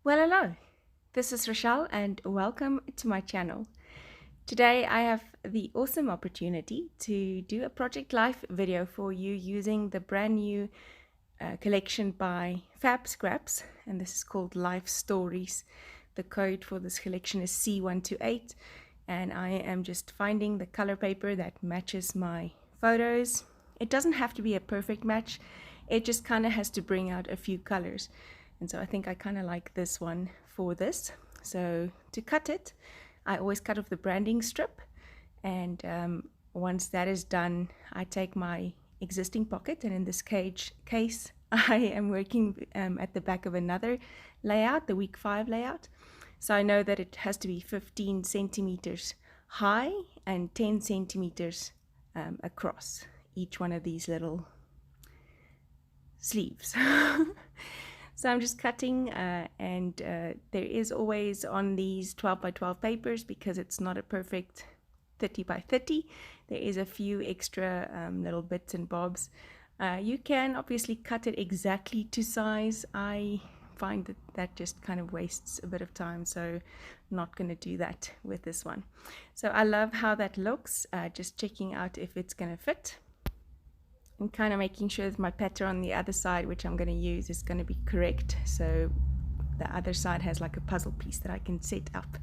Well, hello, this is Rochelle and welcome to my channel. Today I have the awesome opportunity to do a Project Life video for you using the brand new collection by FabScraps, and this is called Life Stories. The code for this collection is C128, and I am just finding the color paper that matches my photos. It doesn't have to be a perfect match, it just kind of has to bring out a few colors. And so I think I kind of like this one for this. So to cut it, I always cut off the branding strip, and once that is done, I take my existing pocket, and in this case I am working at the back of another layout, the week 5 layout. So I know that it has to be 15 centimeters high and 10 centimeters across each one of these little sleeves. So I'm just cutting and there is always on these 12 by 12 papers, because it's not a perfect 30 by 30, there is a few extra little bits and bobs. You can obviously cut it exactly to size. I find that just kind of wastes a bit of time, so I'm not going to do that with this one. So I love how that looks, just checking out if it's going to fit. And kind of making sure that my pattern on the other side, which I'm going to use, is going to be correct. So the other side has like a puzzle piece that I can set up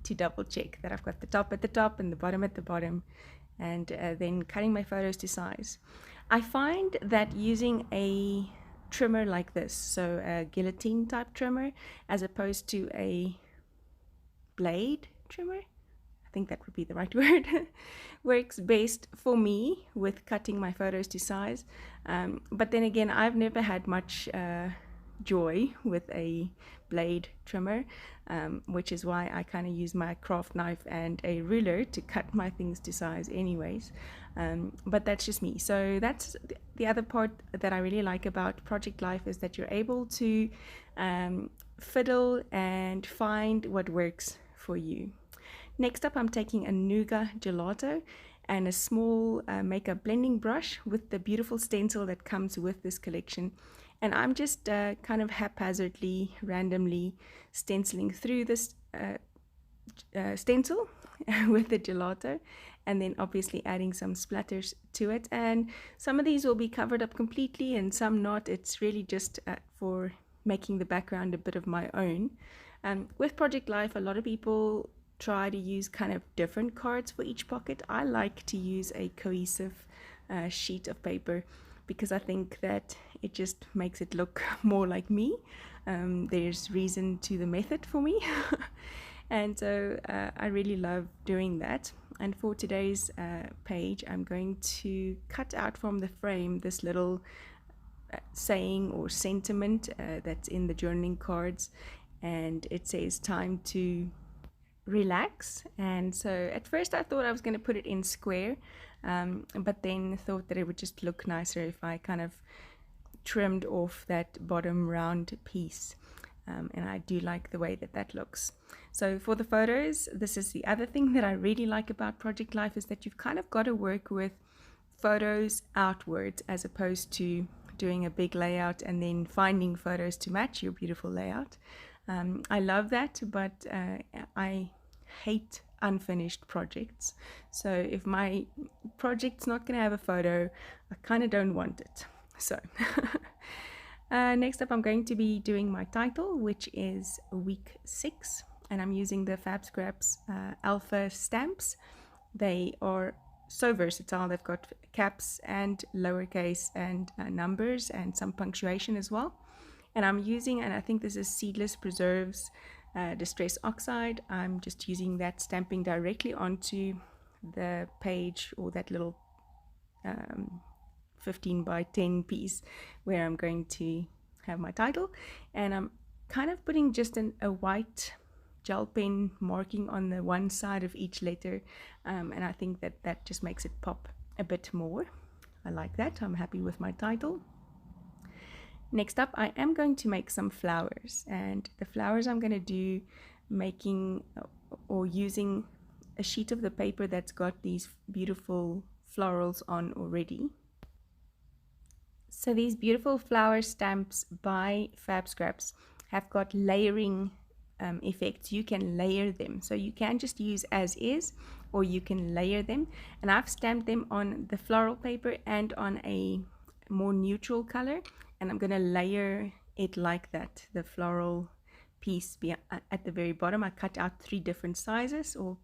to double check that I've got the top at the top and the bottom at the bottom, and then cutting my photos to size. I find that using a trimmer like this, so a guillotine type trimmer, as opposed to a blade trimmer, I think that would be the right word, works best for me with cutting my photos to size. But then again, I've never had much joy with a blade trimmer, which is why I kind of use my craft knife and a ruler to cut my things to size anyways. But that's just me. So that's the other part that I really like about Project Life, is that you're able to fiddle and find what works for you. Next up, I'm taking a Nougat Gelato and a small makeup blending brush with the beautiful stencil that comes with this collection. And I'm just kind of haphazardly, randomly stenciling through this stencil with the gelato, and then obviously adding some splatters to it. And some of these will be covered up completely and some not. It's really just for making the background a bit of my own. With Project Life, a lot of people try to use kind of different cards for each pocket. I like to use a cohesive sheet of paper, because I think that it just makes it look more like me. There's reason to the method for me. And so I really love doing that. And for today's page, I'm going to cut out from the frame this little saying or sentiment that's in the journaling cards, and it says time to relax. And so at first I thought I was going to put it in square, but then thought that it would just look nicer if I kind of trimmed off that bottom round piece, and I do like the way that that looks. So for the photos, this is the other thing that I really like about Project Life, is that you've kind of got to work with photos outwards, as opposed to doing a big layout and then finding photos to match your beautiful layout. I love that, but I hate unfinished projects. So if my project's not going to have a photo, I kind of don't want it. So next up, I'm going to be doing my title, which is week 6, and I'm using the FabScraps Alpha stamps. They are so versatile. They've got caps and lowercase and numbers and some punctuation as well. And I'm using, and I think this is Seedless Preserves Distress Oxide. I'm just using that, stamping directly onto the page, or that little 15 by 10 piece where I'm going to have my title. And I'm kind of putting just a white gel pen marking on the one side of each letter, and I think that just makes it pop a bit more. I like that. I'm happy with my title. Next up, I am going to make some flowers, and the flowers I'm going to do making or using a sheet of the paper that's got these beautiful florals on already. So these beautiful flower stamps by FabScraps have got layering effects. You can layer them, so you can just use as is, or you can layer them. And I've stamped them on the floral paper and on a more neutral color, and I'm going to layer it like that. The floral piece at the very bottom, I cut out 3 different sizes, or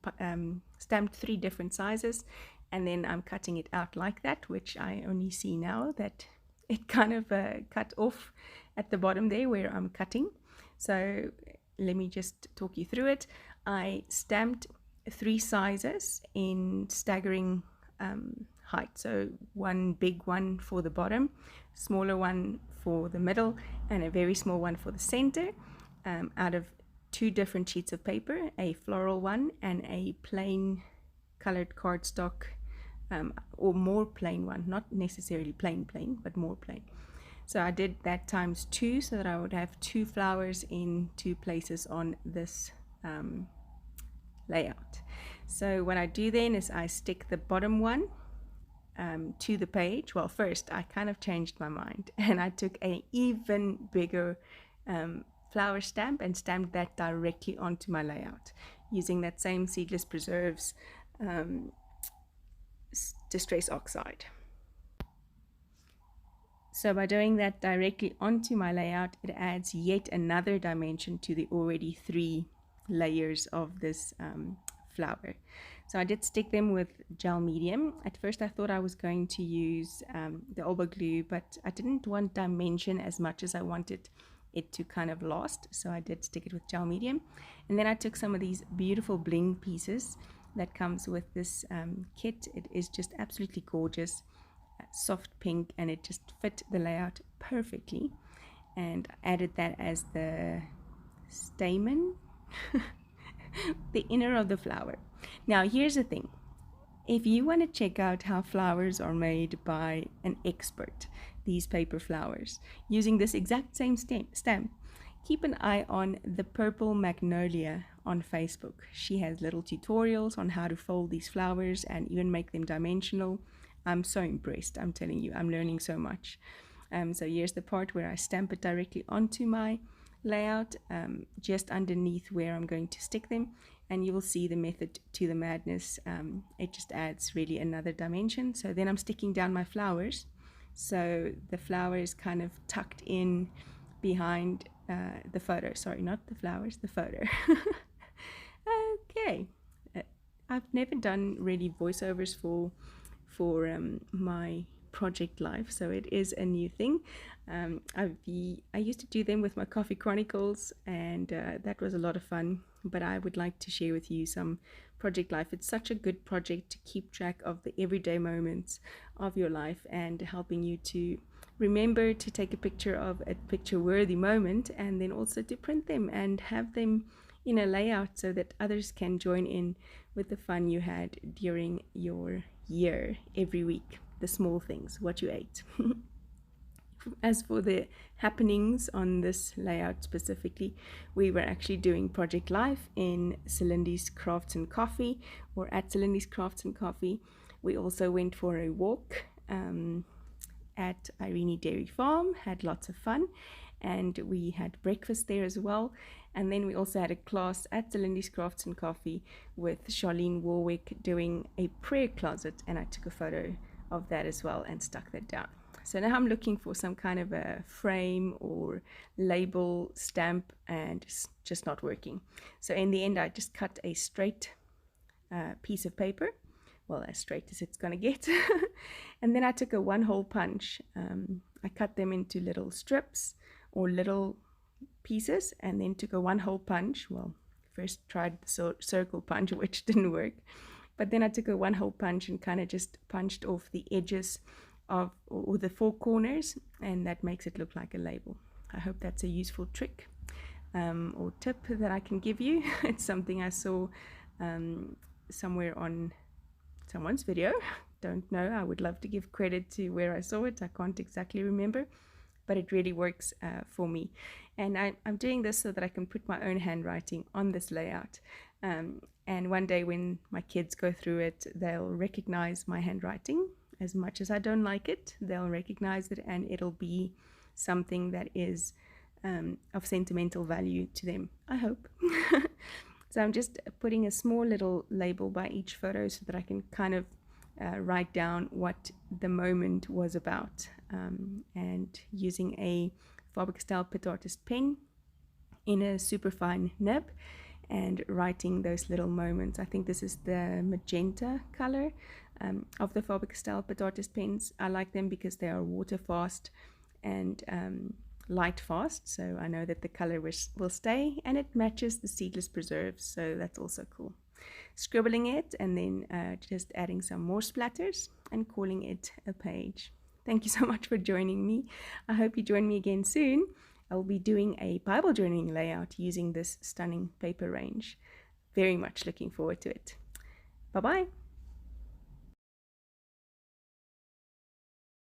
stamped 3 different sizes, and then I'm cutting it out like that, which I only see now that it kind of cut off at the bottom there where I'm cutting. So let me just talk you through it. I stamped 3 sizes in staggering height. So one big one for the bottom, smaller one for the middle, and a very small one for the center, out of 2 different sheets of paper, a floral one and a plain colored cardstock, or more plain one, not necessarily plain, but more plain. So I did that times 2 so that I would have 2 flowers in 2 places on this layout. So what I do then is I stick the bottom one to the page. Well, first I kind of changed my mind and I took an even bigger flower stamp and stamped that directly onto my layout using that same Seedless Preserves Distress Oxide. So by doing that directly onto my layout, it adds yet another dimension to the already 3 layers of this flower. So I did stick them with gel medium. At first I thought I was going to use the Tombow Glue, but I didn't want dimension as much as I wanted it to kind of last, so I did stick it with gel medium. And then I took some of these beautiful bling pieces that comes with this kit. It is just absolutely gorgeous, soft pink, and it just fit the layout perfectly, and added that as the stamen, the inner of the flower. Now here's the thing, if you want to check out how flowers are made by an expert, these paper flowers, using this exact same stamp, keep an eye on the Purple Magnolia on Facebook. She has little tutorials on how to fold these flowers and even make them dimensional. I'm so impressed, I'm telling you, I'm learning so much. So here's the part where I stamp it directly onto my layout, just underneath where I'm going to stick them, and you will see the method to the madness. It just adds really another dimension. So then I'm sticking down my flowers, so the flower is kind of tucked in behind the photo. Sorry, not the flowers, the photo. Okay, I've never done really voiceovers for my project life, so it is a new thing. I used to do them with my Coffee Chronicles, and that was a lot of fun, but I would like to share with you some project life. It's such a good project to keep track of the everyday moments of your life and helping you to remember to take a picture of a picture-worthy moment, and then also to print them and have them in a layout so that others can join in with the fun you had during your year every week, the small things, what you ate. As for the happenings on this layout specifically, we were actually doing Project Life in Celindy's Crafts and Coffee, or at Celindy's Crafts and Coffee. We also went for a walk at Irene Dairy Farm, had lots of fun, and we had breakfast there as well. And then we also had a class at Celindy's Crafts and Coffee with Charlene Warwick doing a prayer closet, and I took a photo of that as well and stuck that down. So now I'm looking for some kind of a frame or label stamp, and it's just not working. So in the end, I just cut a straight piece of paper, well, as straight as it's gonna get. And then I took a 1-hole punch. I cut them into little strips or little pieces, and then took a 1-hole punch. Well, first tried the circle punch, which didn't work, but then I took a 1-hole punch and kind of just punched off the edges of, or the 4 corners, and that makes it look like a label. I hope that's a useful trick or tip that I can give you. It's something I saw somewhere on someone's video. Don't know, I would love to give credit to where I saw it. I can't exactly remember, but it really works for me. And I'm doing this so that I can put my own handwriting on this layout. And one day when my kids go through it, they'll recognize my handwriting. As much as I don't like it, they'll recognize it, and it'll be something that is of sentimental value to them, I hope. So I'm just putting a small little label by each photo so that I can kind of write down what the moment was about, and using a Faber-Castell Pitt Artist pen in a super fine nib and writing those little moments. I think this is the magenta color of the Faber-Castell Pitt Artist pens. I like them because they are water fast and light fast, so I know that the color will stay, and it matches the Seedless preserves, so that's also cool. Scribbling it and then just adding some more splatters and calling it a page. Thank you so much for joining me. I hope you join me again soon. I'll be doing a Bible journaling layout using this stunning paper range. Very much looking forward to it. Bye-bye.